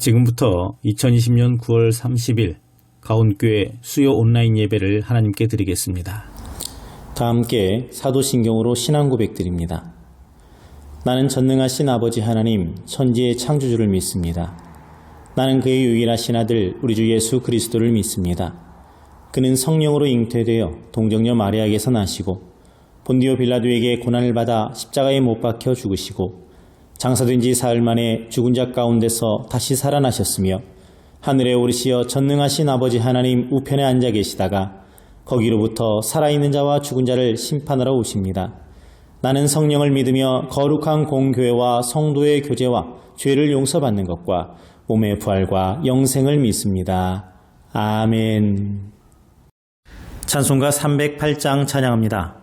지금부터 2020년 9월 30일 가온교회 수요 온라인 예배를 하나님께 드리겠습니다. 다 함께 사도신경으로 신앙 고백드립니다. 나는 전능하신 아버지 하나님 천지의 창조주를 믿습니다. 나는 그의 유일하신 아들 우리 주 예수 그리스도를 믿습니다. 그는 성령으로 잉태되어 동정녀 마리아에게서 나시고 본디오 빌라도에게 고난을 받아 십자가에 못 박혀 죽으시고 장사된 지 사흘 만에 죽은 자 가운데서 다시 살아나셨으며 하늘에 오르시어 전능하신 아버지 하나님 우편에 앉아 계시다가 거기로부터 살아있는 자와 죽은 자를 심판하러 오십니다. 나는 성령을 믿으며 거룩한 공교회와 성도의 교제와 죄를 용서받는 것과 몸의 부활과 영생을 믿습니다. 아멘. 찬송가 308장 찬양합니다.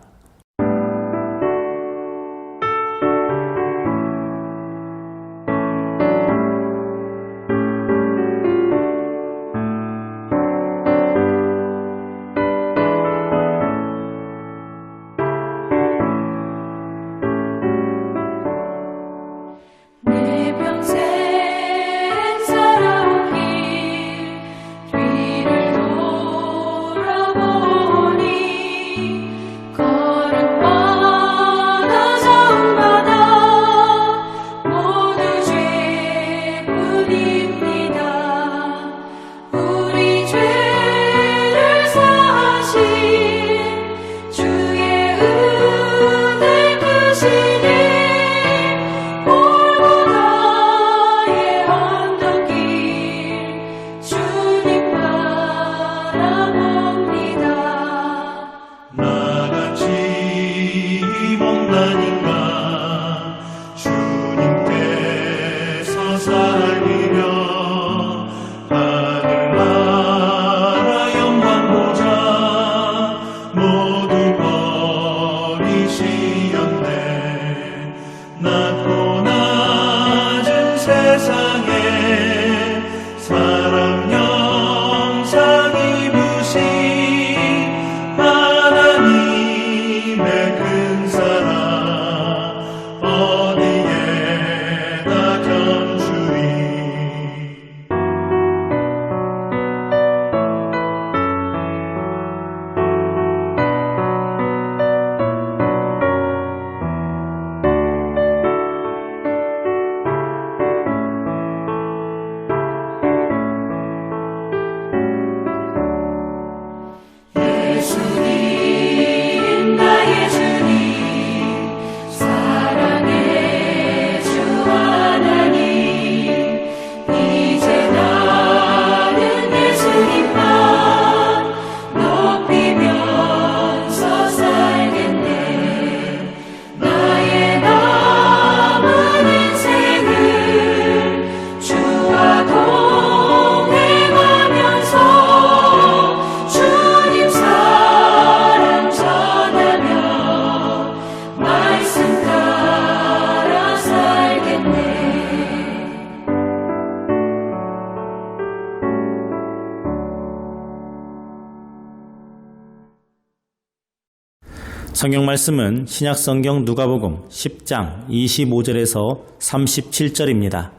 성경 말씀은 신약성경 누가복음 10장 25절에서 37절입니다.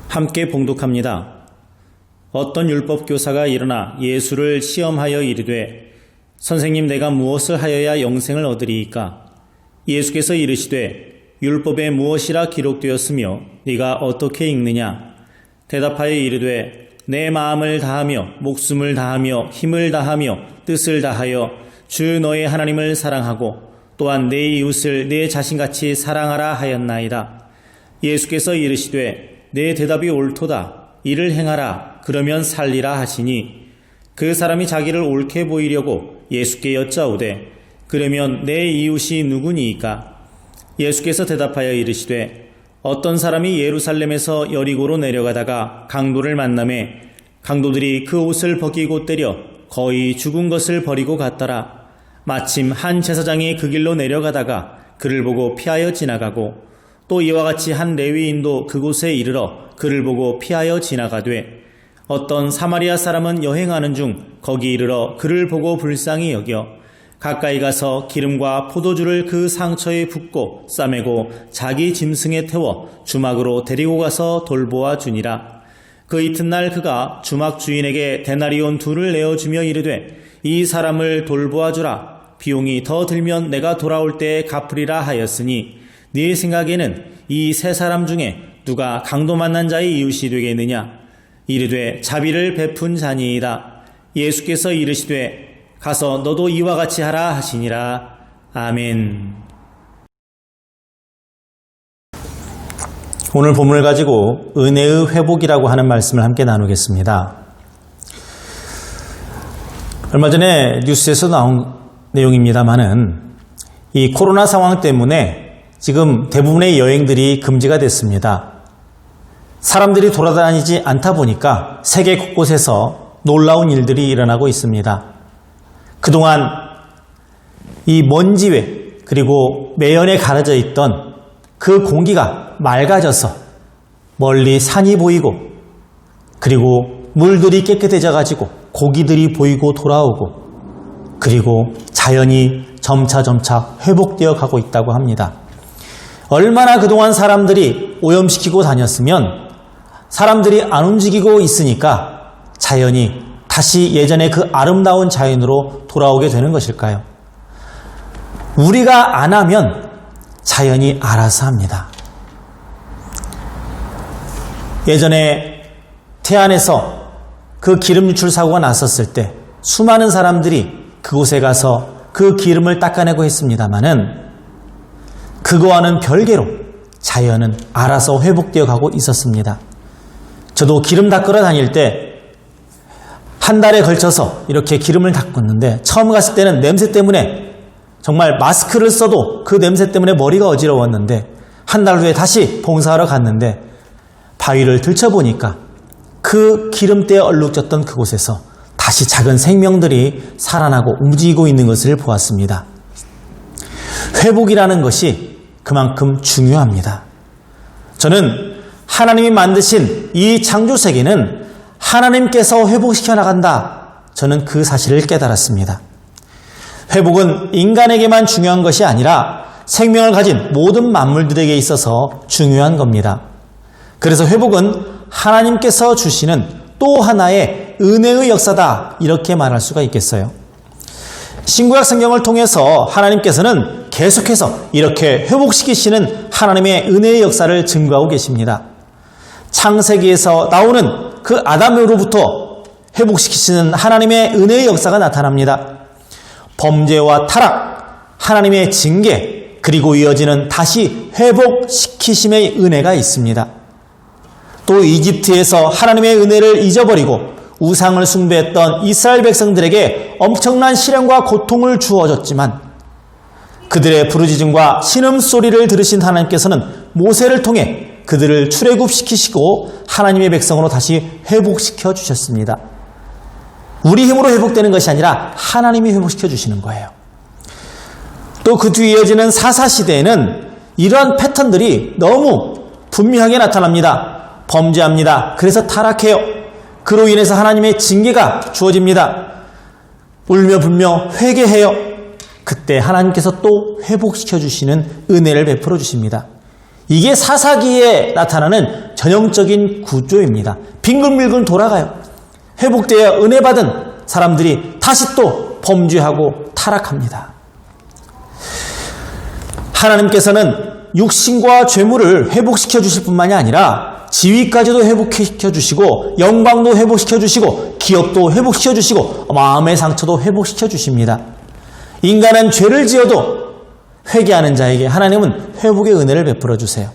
함께 봉독합니다. 어떤 율법교사가 일어나 예수를 시험하여 이르되 선생님 내가 무엇을 하여야 영생을 얻으리이까? 예수께서 이르시되 율법에 무엇이라 기록되었으며 네가 어떻게 읽느냐? 대답하여 이르되 내 마음을 다하며 목숨을 다하며 힘을 다하며 뜻을 다하여 주 너의 하나님을 사랑하고 또한 내 이웃을 내 자신같이 사랑하라 하였나이다. 예수께서 이르시되 내 대답이 옳도다. 이를 행하라. 그러면 살리라 하시니 그 사람이 자기를 옳게 보이려고 예수께 여짜오되 그러면 내 이웃이 누구니이까? 예수께서 대답하여 이르시되 어떤 사람이 예루살렘에서 여리고로 내려가다가 강도를 만나매 강도들이 그 옷을 벗기고 때려 거의 죽은 것을 버리고 갔더라. 마침 한 제사장이 그 길로 내려가다가 그를 보고 피하여 지나가고 또 이와 같이 한 레위인도 그곳에 이르러 그를 보고 피하여 지나가되 어떤 사마리아 사람은 여행하는 중 거기 이르러 그를 보고 불쌍히 여겨 가까이 가서 기름과 포도주를 그 상처에 붓고 싸매고 자기 짐승에 태워 주막으로 데리고 가서 돌보아 주니라. 그 이튿날 그가 주막 주인에게 데나리온 2를 내어주며 이르되 이 사람을 돌보아 주라. 비용이 더 들면 내가 돌아올 때에 갚으리라 하였으니 네 생각에는 이 세 사람 중에 누가 강도 만난 자의 이웃이 되겠느냐? 이르되 자비를 베푼 자니이다. 예수께서 이르시되 가서 너도 이와 같이 하라 하시니라. 아멘. 오늘 본문을 가지고 은혜의 회복이라고 하는 말씀을 함께 나누겠습니다. 얼마 전에 뉴스에서 나온 내용입니다만은 이 코로나 상황 때문에 지금 대부분의 여행들이 금지가 됐습니다. 사람들이 돌아다니지 않다 보니까 세계 곳곳에서 놀라운 일들이 일어나고 있습니다. 그동안 이 먼지외 그리고 매연에 가려져 있던 그 공기가 맑아져서 멀리 산이 보이고 그리고 물들이 깨끗해져 가지고 고기들이 보이고 돌아오고 그리고 자연이 점차 회복되어 가고 있다고 합니다. 얼마나 그동안 사람들이 오염시키고 다녔으면 사람들이 안 움직이고 있으니까 자연이 다시 예전의 그 아름다운 자연으로 돌아오게 되는 것일까요? 우리가 안 하면 자연이 알아서 합니다. 예전에 태안에서 그 기름 유출 사고가 났었을 때 수많은 사람들이 그곳에 가서 그 기름을 닦아내고 했습니다마는 그거와는 별개로 자연은 알아서 회복되어 가고 있었습니다. 저도 기름 닦으러 다닐 때 한 달에 걸쳐서 이렇게 기름을 닦았는데 처음 갔을 때는 냄새 때문에 정말 마스크를 써도 그 냄새 때문에 머리가 어지러웠는데 한 달 후에 다시 봉사하러 갔는데 바위를 들춰보니까 그 기름때에 얼룩졌던 그곳에서 다시 작은 생명들이 살아나고 움직이고 있는 것을 보았습니다. 회복이라는 것이 그만큼 중요합니다. 저는 하나님이 만드신 이 창조세계는 하나님께서 회복시켜 나간다. 저는 그 사실을 깨달았습니다. 회복은 인간에게만 중요한 것이 아니라 생명을 가진 모든 만물들에게 있어서 중요한 겁니다. 그래서 회복은 하나님께서 주시는 또 하나의 은혜의 역사다. 이렇게 말할 수가 있겠어요. 신구약 성경을 통해서 하나님께서는 계속해서 이렇게 회복시키시는 하나님의 은혜의 역사를 증거하고 계십니다. 창세기에서 나오는 그 아담으로부터 회복시키시는 하나님의 은혜의 역사가 나타납니다. 범죄와 타락, 하나님의 징계, 그리고 이어지는 다시 회복시키심의 은혜가 있습니다. 또 이집트에서 하나님의 은혜를 잊어버리고 우상을 숭배했던 이스라엘 백성들에게 엄청난 시련과 고통을 주어졌지만 그들의 부르짖음과 신음소리를 들으신 하나님께서는 모세를 통해 그들을 출애굽시키시고 하나님의 백성으로 다시 회복시켜 주셨습니다. 우리 힘으로 회복되는 것이 아니라 하나님이 회복시켜 주시는 거예요. 또 그 뒤에 이어지는 사사시대에는 이러한 패턴들이 너무 분명하게 나타납니다. 범죄합니다. 그래서 타락해요. 그로 인해서 하나님의 징계가 주어집니다. 울며 불며 회개해요. 그때 하나님께서 또 회복시켜 주시는 은혜를 베풀어 주십니다. 이게 사사기에 나타나는 전형적인 구조입니다. 빙글빙글 돌아가요. 회복되어 은혜 받은 사람들이 다시 또 범죄하고 타락합니다. 하나님께서는 육신과 죄물을 회복시켜 주실 뿐만이 아니라 지위까지도 회복시켜 주시고 영광도 회복시켜 주시고 기업도 회복시켜 주시고 마음의 상처도 회복시켜 주십니다. 인간은 죄를 지어도 회개하는 자에게 하나님은 회복의 은혜를 베풀어 주세요.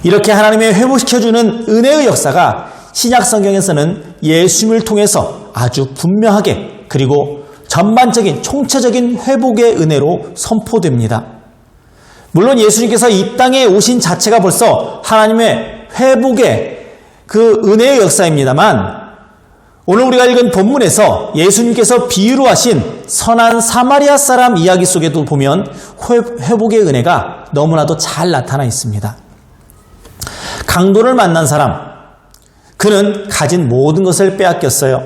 이렇게 하나님의 회복시켜주는 은혜의 역사가 신약 성경에서는 예수님을 통해서 아주 분명하게 그리고 전반적인 총체적인 회복의 은혜로 선포됩니다. 물론 예수님께서 이 땅에 오신 자체가 벌써 하나님의 회복의 그 은혜의 역사입니다만 오늘 우리가 읽은 본문에서 예수님께서 비유로 하신 선한 사마리아 사람 이야기 속에도 보면 회복의 은혜가 너무나도 잘 나타나 있습니다. 강도를 만난 사람, 그는 가진 모든 것을 빼앗겼어요.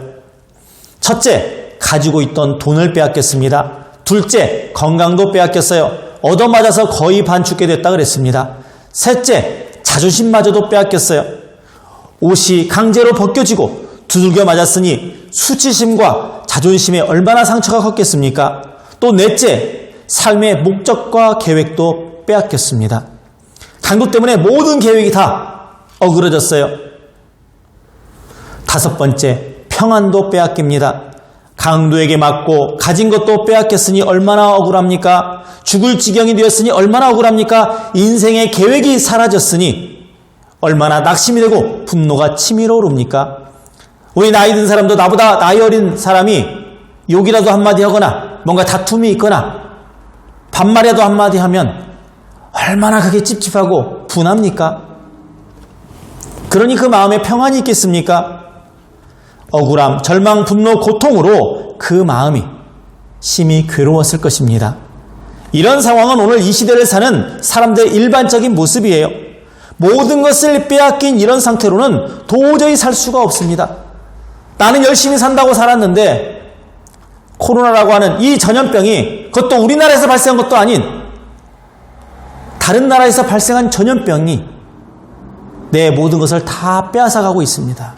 첫째, 가지고 있던 돈을 빼앗겼습니다. 둘째, 건강도 빼앗겼어요. 얻어맞아서 거의 반 죽게 됐다 그랬습니다. 셋째, 자존심마저도 빼앗겼어요. 옷이 강제로 벗겨지고 두들겨 맞았으니 수치심과 자존심에 얼마나 상처가 컸겠습니까? 또 넷째, 삶의 목적과 계획도 빼앗겼습니다. 강도 때문에 모든 계획이 다 어그러졌어요. 다섯 번째, 평안도 빼앗깁니다. 강도에게 맞고 가진 것도 빼앗겼으니 얼마나 억울합니까? 죽을 지경이 되었으니 얼마나 억울합니까? 인생의 계획이 사라졌으니 얼마나 낙심이 되고 분노가 치밀어 오릅니까? 우리 나이 든 사람도 나보다 나이 어린 사람이 욕이라도 한마디 하거나 뭔가 다툼이 있거나 반말이라도 한마디 하면 얼마나 그게 찝찝하고 분합니까? 그러니 그 마음에 평안이 있겠습니까? 억울함, 절망, 분노, 고통으로 그 마음이 심히 괴로웠을 것입니다. 이런 상황은 오늘 이 시대를 사는 사람들의 일반적인 모습이에요. 모든 것을 빼앗긴 이런 상태로는 도저히 살 수가 없습니다. 나는 열심히 산다고 살았는데 코로나라고 하는 이 전염병이 그것도 우리나라에서 발생한 것도 아닌 다른 나라에서 발생한 전염병이 내 모든 것을 다 빼앗아가고 있습니다.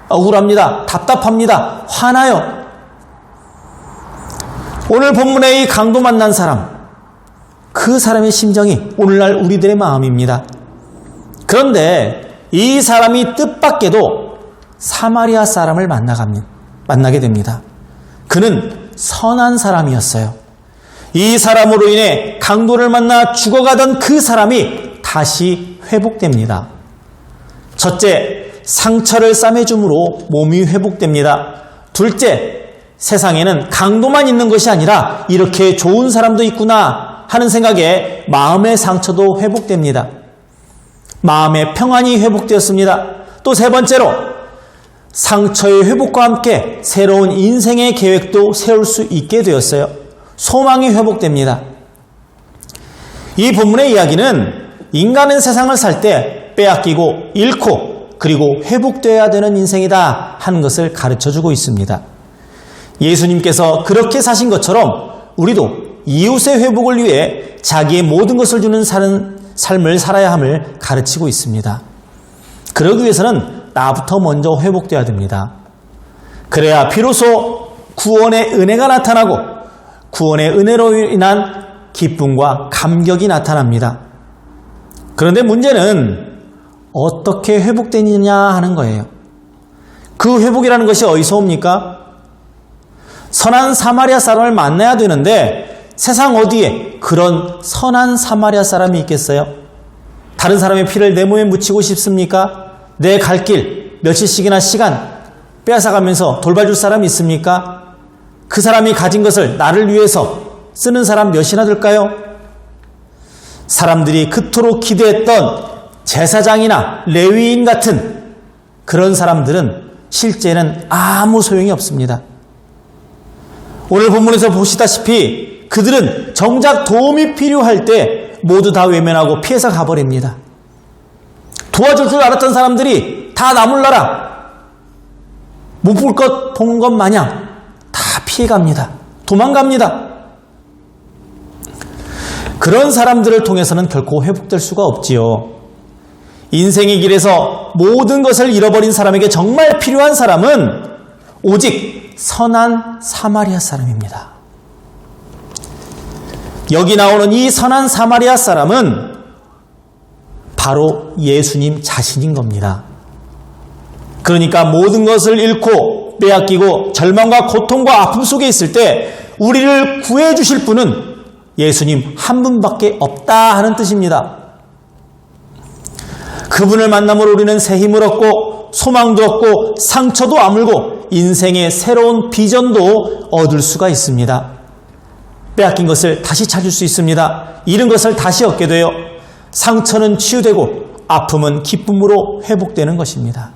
억울합니다. 답답합니다. 화나요. 오늘 본문의 이 강도 만난 사람, 그 사람의 심정이 오늘날 우리들의 마음입니다. 그런데 이 사람이 뜻밖에도 사마리아 사람을 만나게 됩니다. 그는 선한 사람이었어요. 이 사람으로 인해 강도를 만나 죽어가던 그 사람이 다시 회복됩니다. 첫째, 상처를 싸매줌으로 몸이 회복됩니다. 둘째, 세상에는 강도만 있는 것이 아니라 이렇게 좋은 사람도 있구나 하는 생각에 마음의 상처도 회복됩니다. 마음의 평안이 회복되었습니다. 또 세 번째로 상처의 회복과 함께 새로운 인생의 계획도 세울 수 있게 되었어요. 소망이 회복됩니다. 이 본문의 이야기는 인간은 세상을 살 때 빼앗기고 잃고 그리고 회복되어야 되는 인생이다 하는 것을 가르쳐주고 있습니다. 예수님께서 그렇게 사신 것처럼 우리도 이웃의 회복을 위해 자기의 모든 것을 주는 삶을 살아야 함을 가르치고 있습니다. 그러기 위해서는 나부터 먼저 회복되어야 됩니다. 그래야 비로소 구원의 은혜가 나타나고 구원의 은혜로 인한 기쁨과 감격이 나타납니다. 그런데 문제는 어떻게 회복되느냐 하는 거예요. 그 회복이라는 것이 어디서 옵니까? 선한 사마리아 사람을 만나야 되는데 세상 어디에 그런 선한 사마리아 사람이 있겠어요? 다른 사람의 피를 내 몸에 묻히고 싶습니까? 내 갈 길 며칠씩이나 시간 빼앗아가면서 돌봐줄 사람이 있습니까? 그 사람이 가진 것을 나를 위해서 쓰는 사람 몇이나 될까요? 사람들이 그토록 기대했던 제사장이나 레위인 같은 그런 사람들은 실제는 아무 소용이 없습니다. 오늘 본문에서 보시다시피 그들은 정작 도움이 필요할 때 모두 다 외면하고 피해서 가버립니다. 도와줄 줄 알았던 사람들이 다 나몰라라 못 볼 것 본 것 마냥 다 피해갑니다. 도망갑니다. 그런 사람들을 통해서는 결코 회복될 수가 없지요. 인생의 길에서 모든 것을 잃어버린 사람에게 정말 필요한 사람은 오직 선한 사마리아 사람입니다. 여기 나오는 이 선한 사마리아 사람은 바로 예수님 자신인 겁니다. 그러니까 모든 것을 잃고 빼앗기고 절망과 고통과 아픔 속에 있을 때 우리를 구해 주실 분은 예수님 한 분밖에 없다 하는 뜻입니다. 그분을 만남으로 우리는 새 힘을 얻고 소망도 얻고 상처도 아물고 인생의 새로운 비전도 얻을 수가 있습니다. 빼앗긴 것을 다시 찾을 수 있습니다. 잃은 것을 다시 얻게 되어 상처는 치유되고 아픔은 기쁨으로 회복되는 것입니다.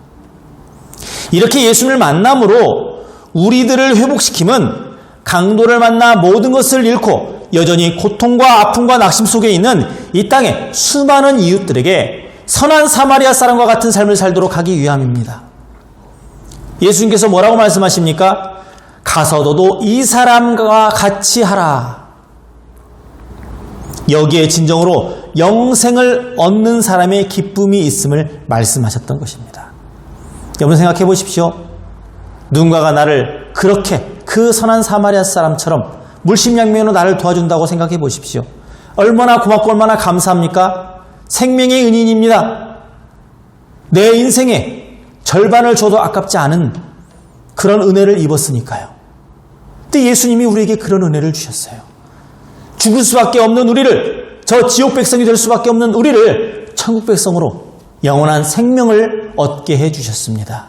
이렇게 예수님을 만남으로 우리들을 회복시킴은 강도를 만나 모든 것을 잃고 여전히 고통과 아픔과 낙심 속에 있는 이 땅의 수많은 이웃들에게 선한 사마리아 사람과 같은 삶을 살도록 하기 위함입니다. 예수님께서 뭐라고 말씀하십니까? 가서 너도 이 사람과 같이 하라. 여기에 진정으로 영생을 얻는 사람의 기쁨이 있음을 말씀하셨던 것입니다. 여러분 생각해 보십시오. 누군가가 나를 그렇게 그 선한 사마리아 사람처럼 물심양면으로 나를 도와준다고 생각해 보십시오. 얼마나 고맙고 얼마나 감사합니까? 생명의 은인입니다. 내 인생의 절반을 줘도 아깝지 않은 그런 은혜를 입었으니까요. 근데 예수님이 우리에게 그런 은혜를 주셨어요. 죽을 수밖에 없는 우리를, 저 지옥 백성이 될 수밖에 없는 우리를 천국 백성으로 영원한 생명을 얻게 해주셨습니다.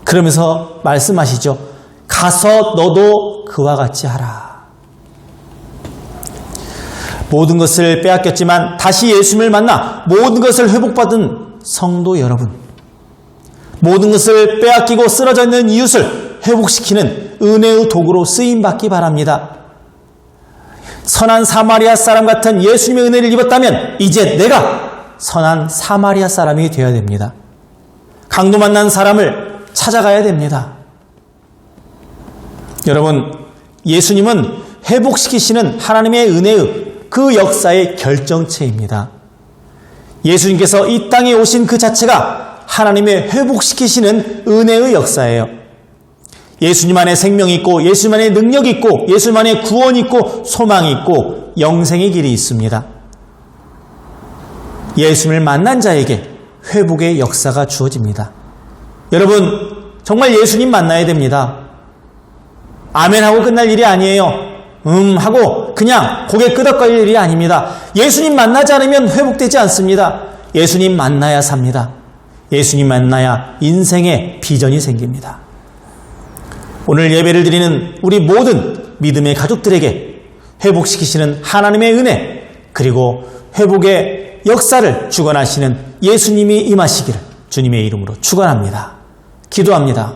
그러면서 말씀하시죠. 가서 너도 그와 같이 하라. 모든 것을 빼앗겼지만 다시 예수님을 만나 모든 것을 회복받은 성도 여러분, 모든 것을 빼앗기고 쓰러져 있는 이웃을 회복시키는 은혜의 도구로 쓰임받기 바랍니다. 선한 사마리아 사람 같은 예수님의 은혜를 입었다면 이제 내가 선한 사마리아 사람이 되어야 됩니다. 강도 만난 사람을 찾아가야 됩니다. 여러분, 예수님은 회복시키시는 하나님의 은혜의 그 역사의 결정체입니다. 예수님께서 이 땅에 오신 그 자체가 하나님의 회복시키시는 은혜의 역사예요. 예수님 안에 생명이 있고 예수님 안에 능력이 있고 예수님 안에 구원이 있고 소망이 있고 영생의 길이 있습니다. 예수님을 만난 자에게 회복의 역사가 주어집니다. 여러분, 정말 예수님 만나야 됩니다. 아멘하고 끝날 일이 아니에요. 하고 그냥 고개 끄덕거릴 일이 아닙니다. 예수님 만나지 않으면 회복되지 않습니다. 예수님 만나야 삽니다. 예수님 만나야 인생의 비전이 생깁니다. 오늘 예배를 드리는 우리 모든 믿음의 가족들에게 회복시키시는 하나님의 은혜, 그리고 회복의 역사를 주관하시는 예수님이 임하시기를 주님의 이름으로 축원합니다. 기도합니다.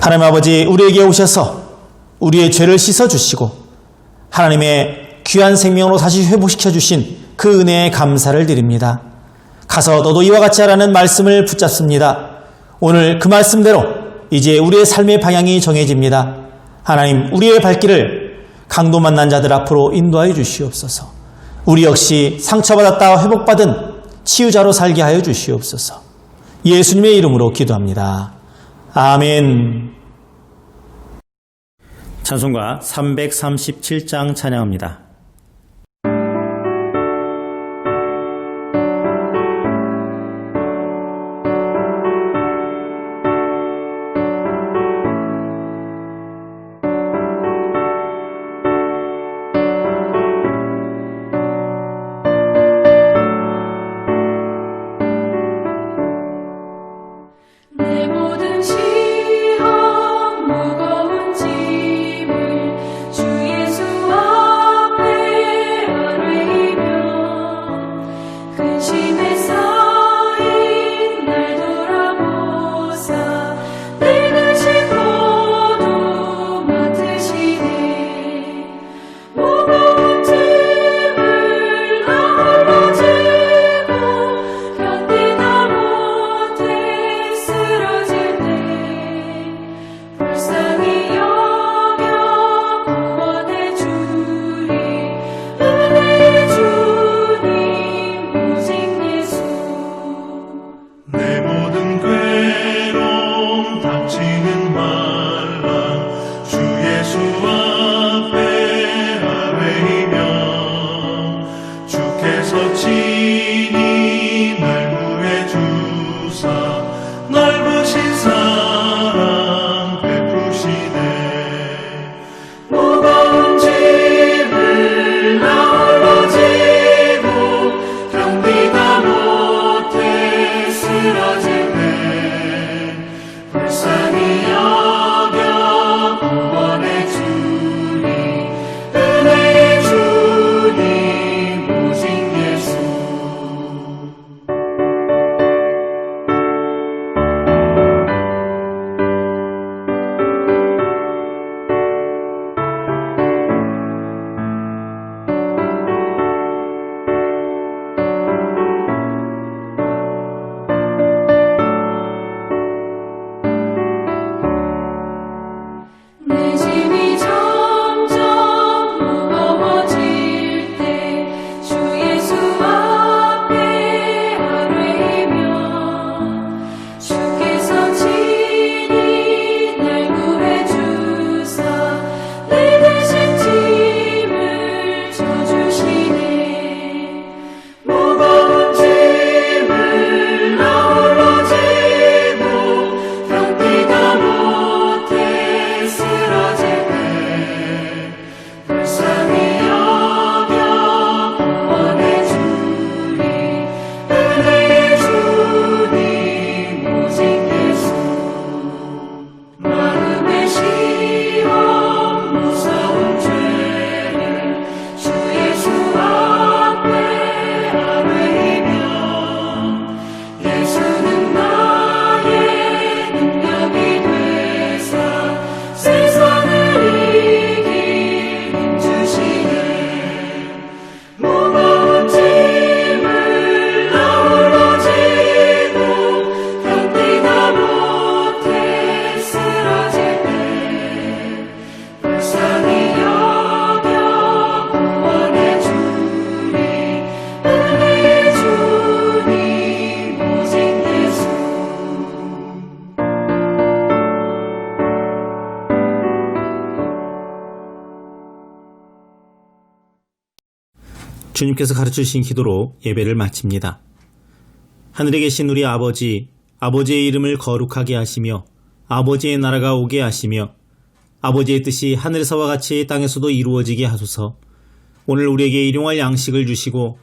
하나님 아버지, 우리에게 오셔서 우리의 죄를 씻어주시고 하나님의 귀한 생명으로 다시 회복시켜 주신 그 은혜에 감사를 드립니다. 가서 너도 이와 같이 하라는 말씀을 붙잡습니다. 오늘 그 말씀대로 이제 우리의 삶의 방향이 정해집니다. 하나님, 우리의 발길을 강도 만난 자들 앞으로 인도하여 주시옵소서. 우리 역시 상처받았다 회복받은 치유자로 살게 하여 주시옵소서. 예수님의 이름으로 기도합니다. 아멘. 찬송가 337장 찬양합니다. 내 모든 시험 무거운 짐을 주 예수 앞에 아뢰이며 근심에 쌓인 날 돌아보사 내 근심 모두 맡으시네 무거운 짐을 나 홀로 지고 견디다 못해 쓰러질 때 불쌍히 여겨 구원해 주리 은혜의 주님 오직 주님께서 가르쳐주신 기도로 예배를 마칩니다. 하늘에 계신 우리 아버지, 아버지의 이름을 거룩하게 하시며 아버지의 나라가 오게 하시며 아버지의 뜻이 하늘에서와 같이 땅에서도 이루어지게 하소서. 오늘 우리에게 일용할 양식을 주시고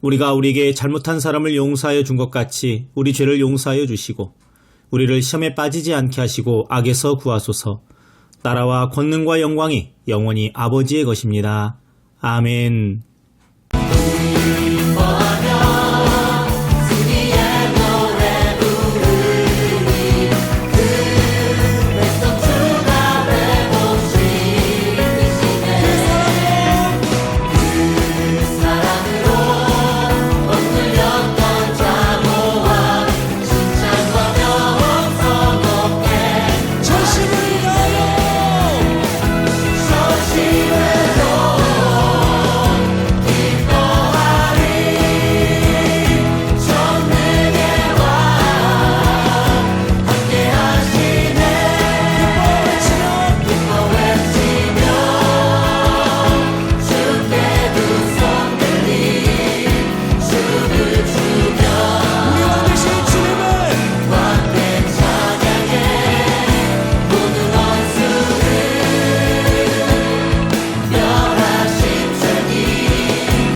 우리가 우리에게 잘못한 사람을 용서하여 준 것 같이 우리 죄를 용서하여 주시고 우리를 시험에 빠지지 않게 하시고 악에서 구하소서. 나라와 권능과 영광이 영원히 아버지의 것입니다. 아멘.